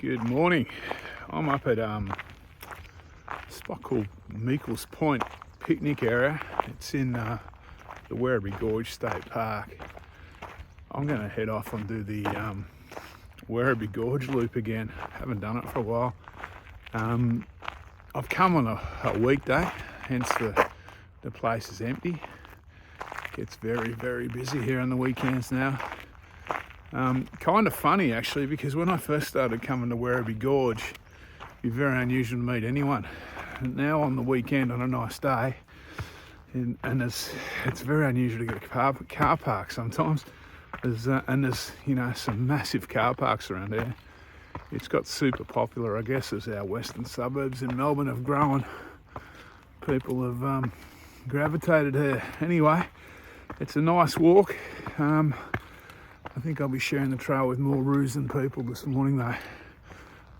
Good morning. I'm up at a spot called Meekles Point picnic area. It's in the Werribee Gorge State Park. I'm going to head off and do the Werribee Gorge loop again. Haven't done it for a while. I've come on a weekday, hence the place is empty. Gets very, very busy here on the weekends now. Kind of funny actually, because when I first started coming to Werribee Gorge, it'd be very unusual to meet anyone. And now on the weekend on a nice day, and it's very unusual to get a car park sometimes. There's some massive car parks around here. It's got super popular, I guess, as our western suburbs in Melbourne have grown. People have gravitated here. Anyway, it's a nice walk. I think I'll be sharing the trail with more roos than people this morning though.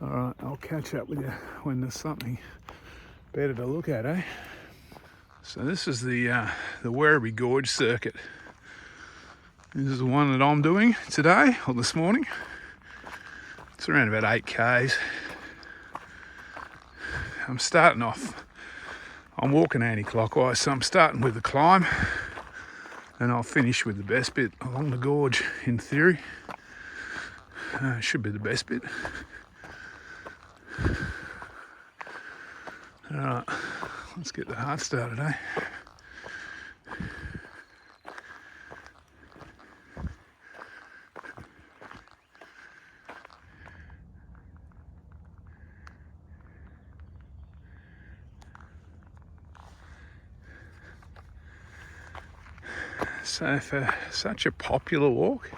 Alright, I'll catch up with you when there's something better to look at, eh? So this is the Werribee Gorge Circuit. This is the one that I'm doing today, or this morning. It's around about 8 k's. I'm walking anti-clockwise, so I'm starting with the climb. And I'll finish with the best bit along the gorge, in theory. Should be the best bit. Alright, let's get the heart started, eh? So for such a popular walk,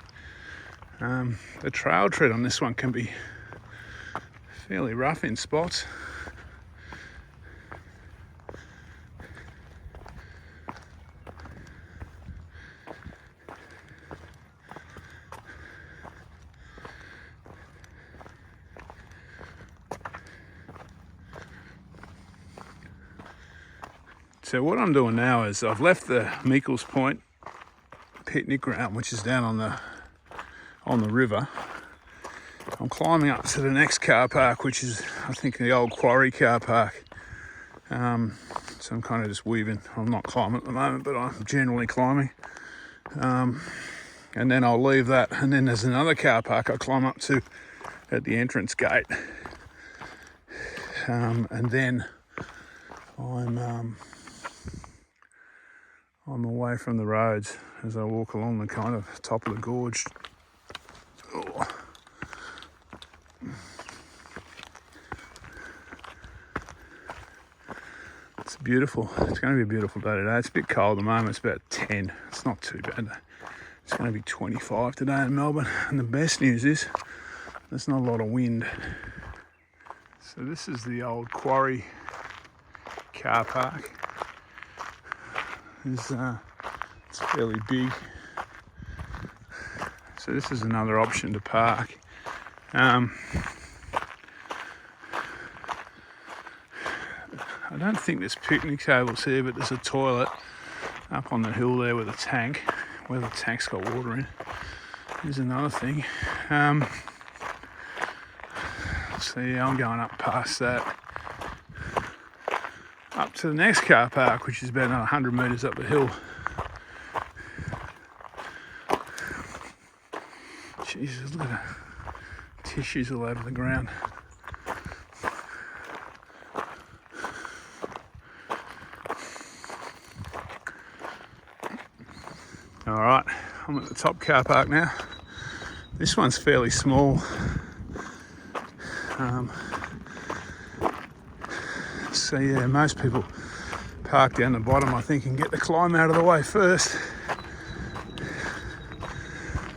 the trail tread on this one can be fairly rough in spots. So what I'm doing now is I've left the Meekles Point picnic ground, which is down on the river. I'm climbing up to the next car park, which is, I think, the old quarry car park. So I'm kind of just weaving. I'm not climbing at the moment, but I'm generally climbing. And then I'll leave that, and then there's another car park I climb up to at the entrance gate. And then I'm away from the roads as I walk along the kind of top of the gorge. Oh. It's beautiful. It's going to be a beautiful day today. It's a bit cold at the moment. It's about 10. It's not too bad. It's going to be 25 today in Melbourne. And the best news is there's not a lot of wind. So this is the old quarry car park. It's fairly big. So this is another option to park. I don't think there's picnic tables here, but there's a toilet up on the hill there with a tank, where the tank's got water in. Here's another thing. So yeah, I'm going up past that, up to the next car park, which is about 100 metres up the hill. Jesus, look at the tissues all over the ground. Alright, I'm at the top car park now. This one's fairly small. So yeah, most people park down the bottom, I think, and get the climb out of the way first.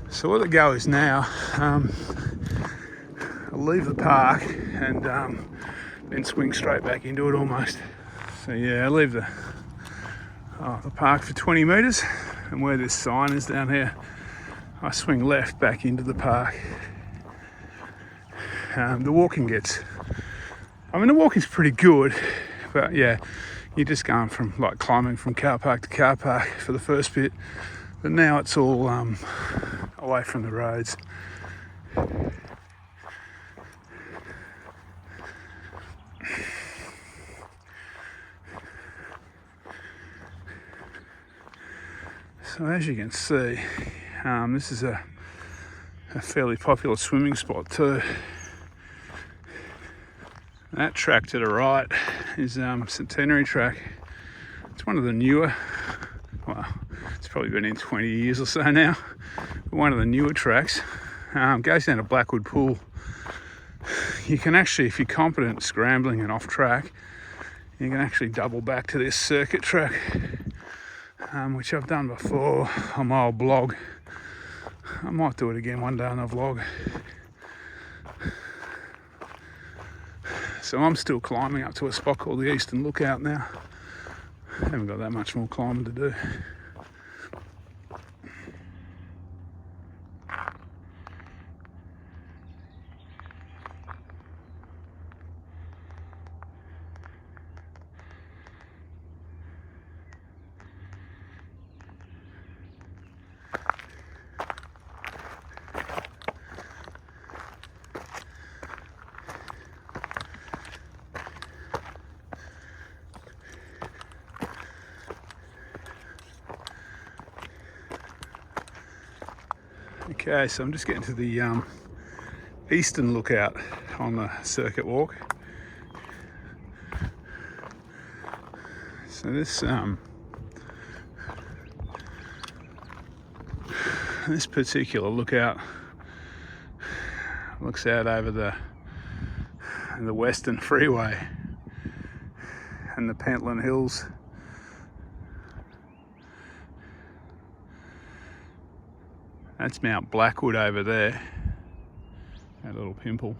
So what the go is now, I'll leave the park and then swing straight back into it almost. So yeah, I leave the park for 20 metres, and where this sign is down here, I swing left back into the park. The walking's pretty good, but yeah, you're just going from like climbing from car park to car park for the first bit, but now it's all away from the roads. So as you can see, this is a fairly popular swimming spot too. That track to the right is Centenary Track. It's one of the newer, well, it's probably been in 20 years or so now, but one of the newer tracks. Goes down to Blackwood Pool. You can actually, if you're competent scrambling and off track, you can actually double back to this circuit track, which I've done before on my old blog. I might do it again one day on the vlog. So I'm still climbing up to a spot called the Eastern Lookout now. Haven't got that much more climbing to do. Okay, so I'm just getting to the Eastern Lookout on the circuit walk. So this particular lookout looks out over the Western Freeway and the Pentland Hills. That's Mount Blackwood over there, that little pimple.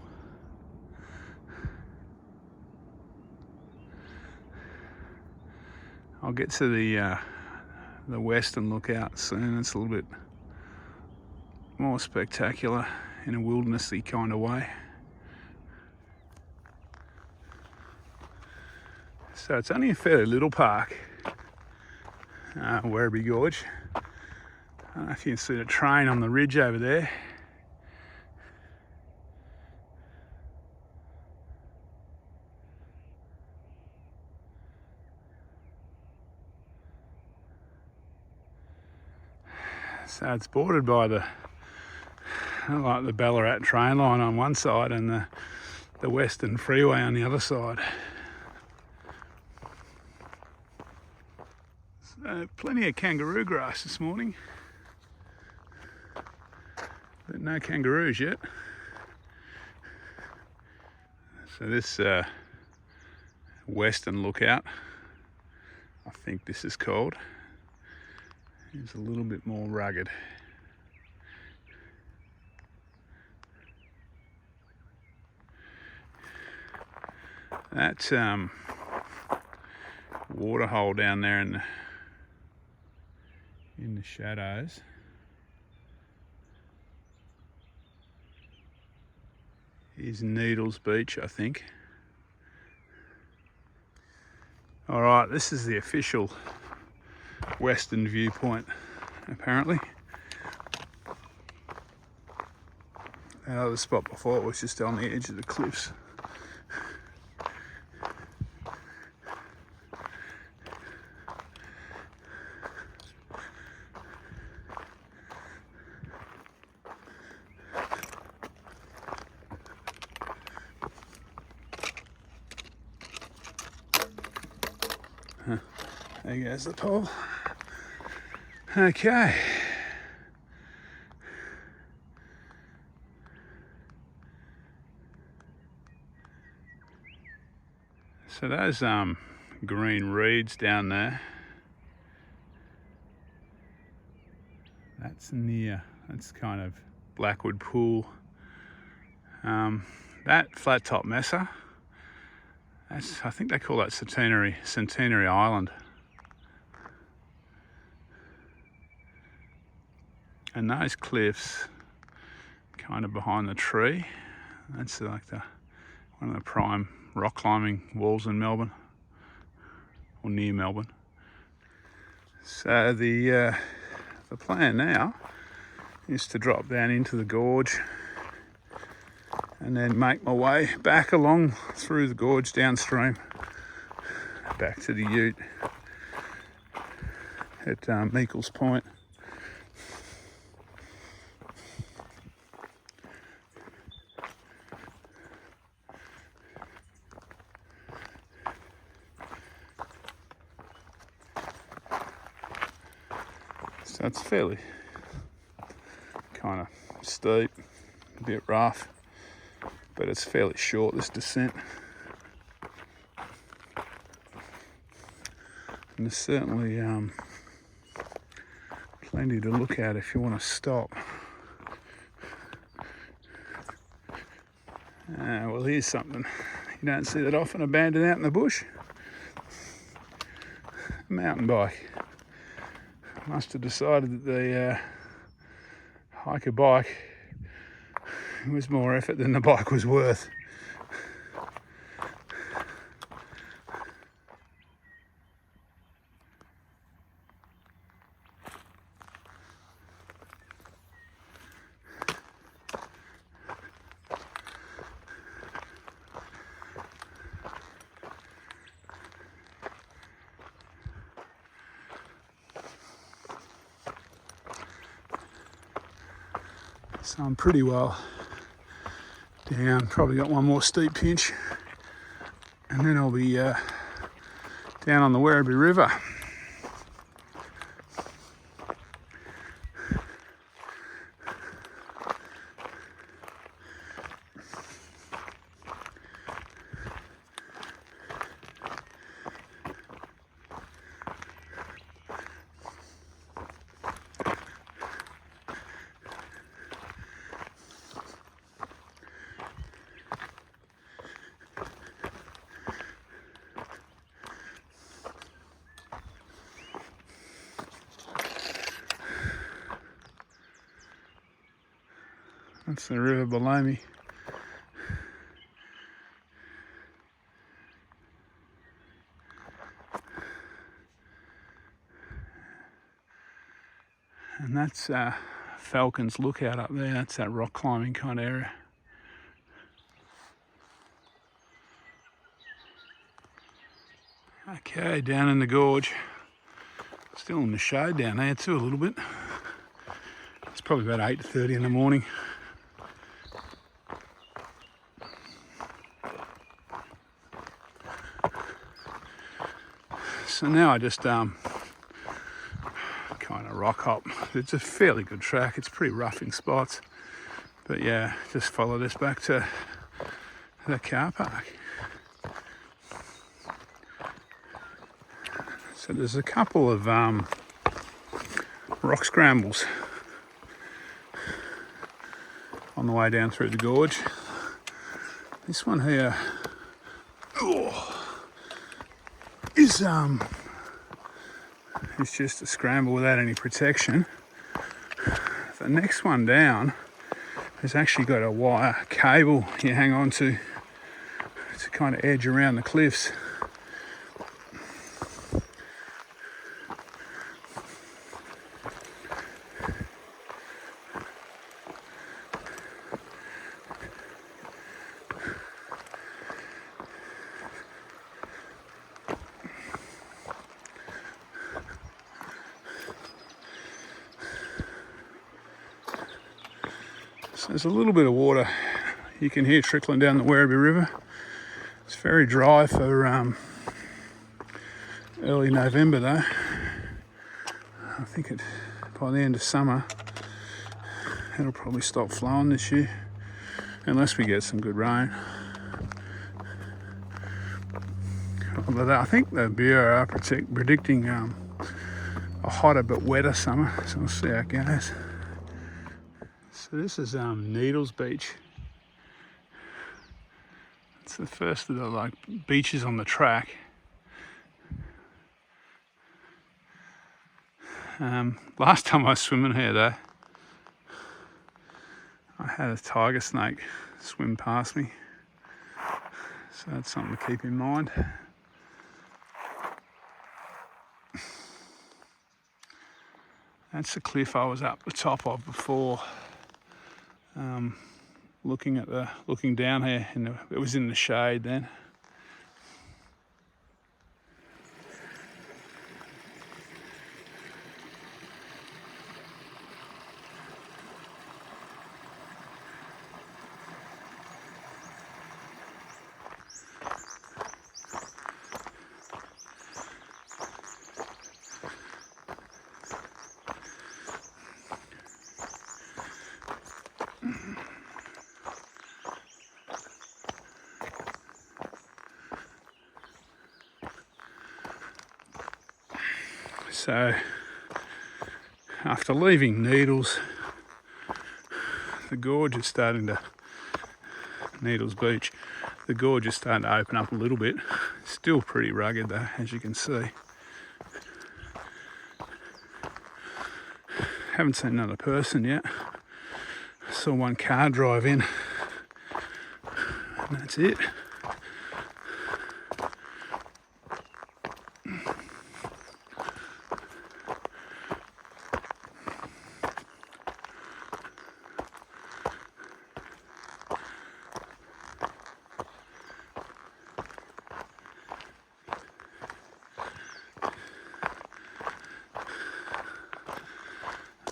I'll get to the Western Lookout soon. It's a little bit more spectacular in a wildernessy kind of way. So it's only a fairly little park, Werribee Gorge. I don't know if you can see the train on the ridge over there. So it's bordered by the Ballarat train line on one side and the Western Freeway on the other side. So plenty of kangaroo grass this morning. But no kangaroos yet. So this Western Lookout, I think this is called, is a little bit more rugged. That waterhole down there in the shadows is Needles Beach, I think. All right, this is the official western viewpoint, apparently. That other spot before was just on the edge of the cliffs. There goes the pole. Okay. So those green reeds down there, that's kind of Blackwood Pool. That flat top mesa, I think they call that Centenary Island. And those cliffs kind of behind the tree, that's like one of the prime rock climbing walls in Melbourne, or near Melbourne. So the plan now is to drop down into the gorge and then make my way back along through the gorge downstream back to the ute at Meikles Point. So it's fairly kind of steep, a bit rough, but it's fairly short, this descent. And there's certainly plenty to look at if you want to stop. Well, here's something you don't see that often abandoned out in the bush. A mountain bike. Must have decided that the hiker bike was more effort than the bike was worth. So I'm pretty well down, probably got one more steep pinch, and then I'll be down on the Werribee River. That's the river below me. And that's Falcon's Lookout up there. That's that rock climbing kind of area. Okay, down in the gorge. Still in the shade down there too a little bit. It's probably about 8:30 in the morning. So now I just kind of rock hop. It's a fairly good track. It's pretty rough in spots, but yeah, just follow this back to the car park. So there's a couple of rock scrambles on the way down through the gorge. This one here is just a scramble without any protection. The next one down has actually got a wire cable you hang on to kind of edge around the cliffs. So there's a little bit of water you can hear trickling down the Werribee River. It's very dry for early November though. I think by the end of summer it'll probably stop flowing this year, unless we get some good rain. Although I think the Bureau are predicting a hotter but wetter summer, so we'll see how it goes. So this is Needles Beach. It's the first of the beaches on the track. Last time I was swimming here though, I had a tiger snake swim past me, so that's something to keep in mind. That's the cliff I was up the top of before, looking down here. It was in the shade then. So after leaving Needles, the gorge is starting to, Needles Beach, the gorge is starting to open up a little bit. Still pretty rugged though, as you can see. Haven't seen another person yet. Saw one car drive in, and that's it.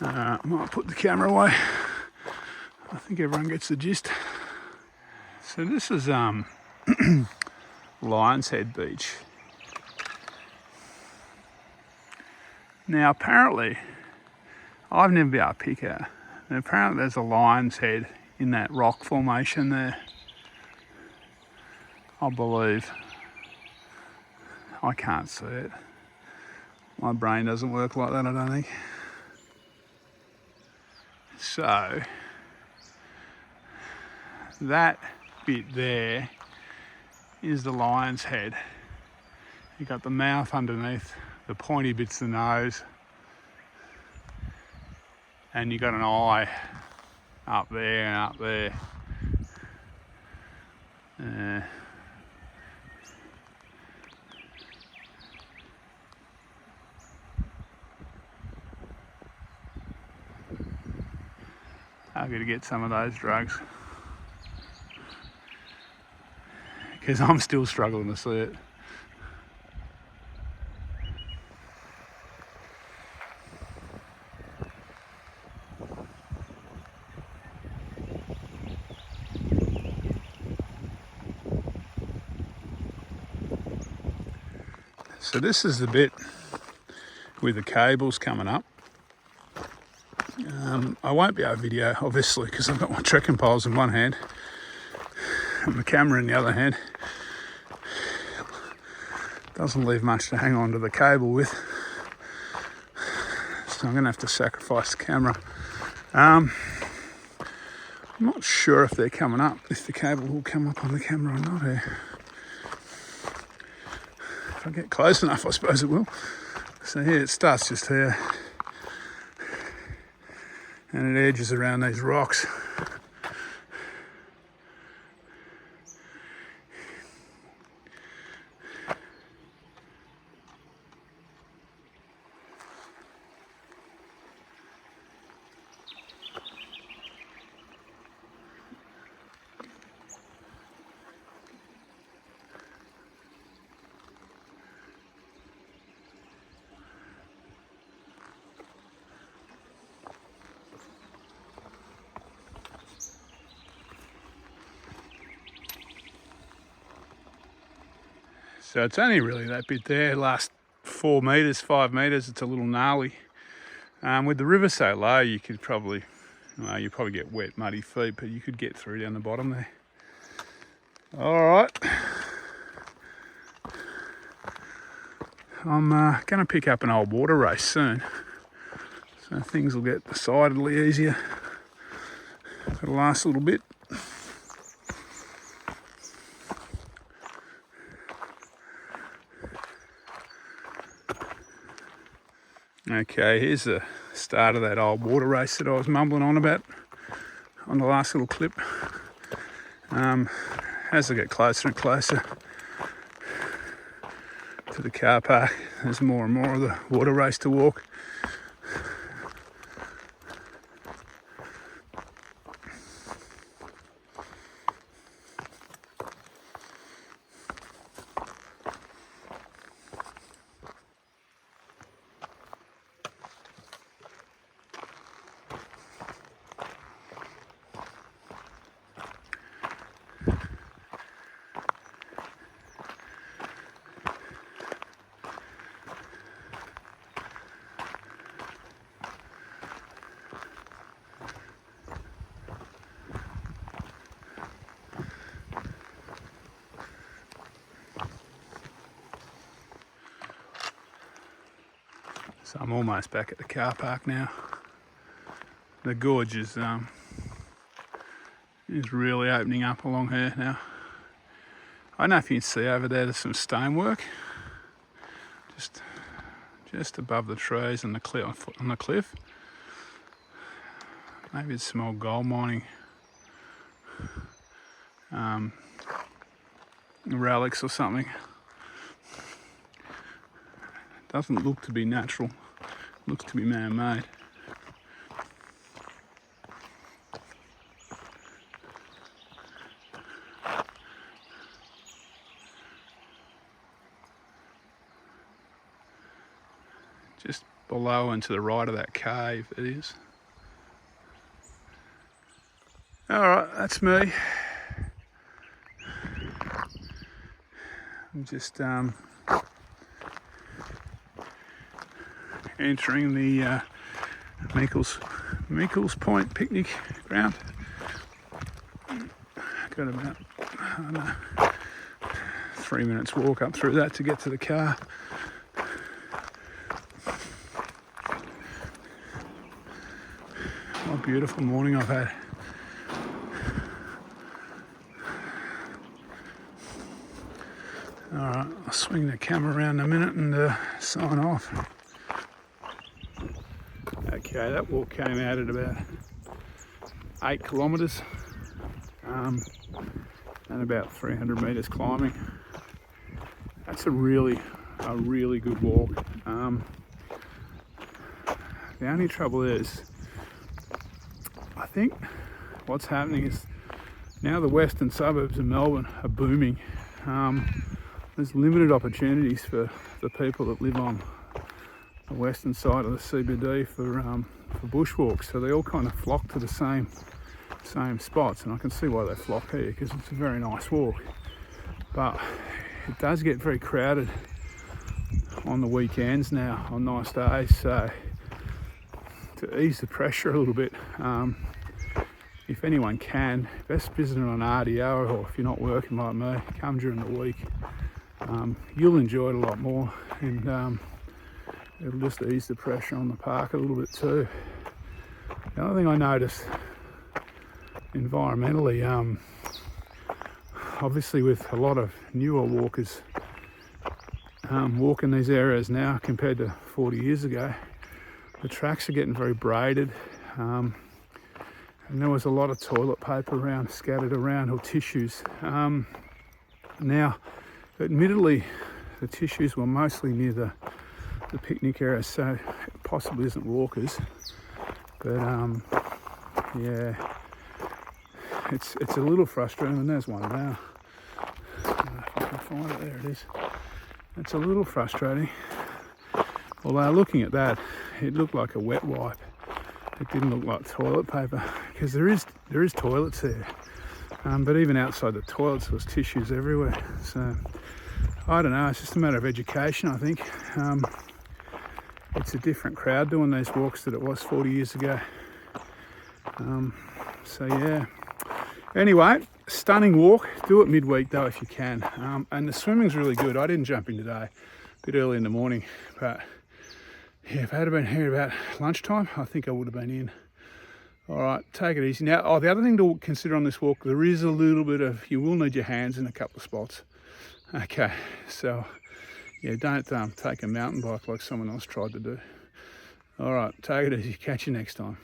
I might put the camera away. I think everyone gets the gist. So this is Lion's Head Beach. Now apparently, I've never been able to pick it. And apparently there's a lion's head in that rock formation there. I believe. I can't see it. My brain doesn't work like that, I don't think. So that bit there is the lion's head. You got the mouth underneath, the pointy bit's the nose, and you got an eye up there and up there. I'm going to get some of those drugs because I'm still struggling to see it. So this is the bit with the cables coming up. I won't be able to video, obviously, because I've got my trekking poles in one hand and my camera in the other hand. Doesn't leave much to hang on to the cable with, so I'm going to have to sacrifice the camera. I'm not sure if they're coming up, if the cable will come up on the camera or not here. If I get close enough, I suppose it will. So here it starts just here, and it edges around these rocks. So it's only really that bit there, last 4 metres, 5 metres, it's a little gnarly. With the river so low, you could probably, well, you probably get wet, muddy feet, but you could get through down the bottom there. All right. I'm going to pick up an old water race soon, so things will get decidedly easier for the last little bit. Okay, here's the start of that old water race that I was mumbling on about on the last little clip. As I get closer and closer to the car park, there's more and more of the water race to walk. So I'm almost back at the car park now. The gorge is really opening up along here now. I don't know if you can see over there, there's some stonework just above the trees and the cliff, on the cliff. Maybe it's some old gold mining relics or something. Doesn't look to be natural, looks to be man-made. Just below and to the right of that cave it is. Alright, that's me. I'm just entering the Meikles Point picnic ground. Got about, I don't know, 3 minutes walk up through that to get to the car. What a beautiful morning I've had. Alright, I'll swing the camera around in a minute and sign off. Okay, that walk came out at about 8 kilometres and about 300 metres climbing. That's a really good walk. The only trouble is, I think what's happening is now the western suburbs of Melbourne are booming. There's limited opportunities for the people that live on the western side of the CBD for bushwalks, so they all kind of flock to the same spots, and I can see why they flock here because it's a very nice walk. But it does get very crowded on the weekends now, on nice days, so to ease the pressure a little bit, if anyone can, best visit on RDO, or if you're not working like me, come during the week. You'll enjoy it a lot more, and it'll just ease the pressure on the park a little bit too. The other thing I noticed environmentally, obviously with a lot of newer walkers walking these areas now compared to 40 years ago, the tracks are getting very braided, and there was a lot of toilet paper scattered around, or tissues. Now, admittedly, the tissues were mostly near the picnic area, so it possibly isn't walkers, but yeah, it's a little frustrating. And there's one now. I don't know if I can find it. There it is. It's a little frustrating. Although looking at that, it looked like a wet wipe. It didn't look like toilet paper, because there is toilets there. But even outside the toilets, there was tissues everywhere. So I don't know. It's just a matter of education, I think. It's a different crowd doing these walks than it was 40 years ago. So yeah. Anyway, stunning walk. Do it midweek though if you can. And the swimming's really good. I didn't jump in today, a bit early in the morning, but yeah, if I had been here about lunchtime, I think I would have been in. All right, take it easy. Now, the other thing to consider on this walk, there is a little bit of, you will need your hands in a couple of spots. Okay, so yeah, don't take a mountain bike like someone else tried to do. All right, take it easy. Catch you next time.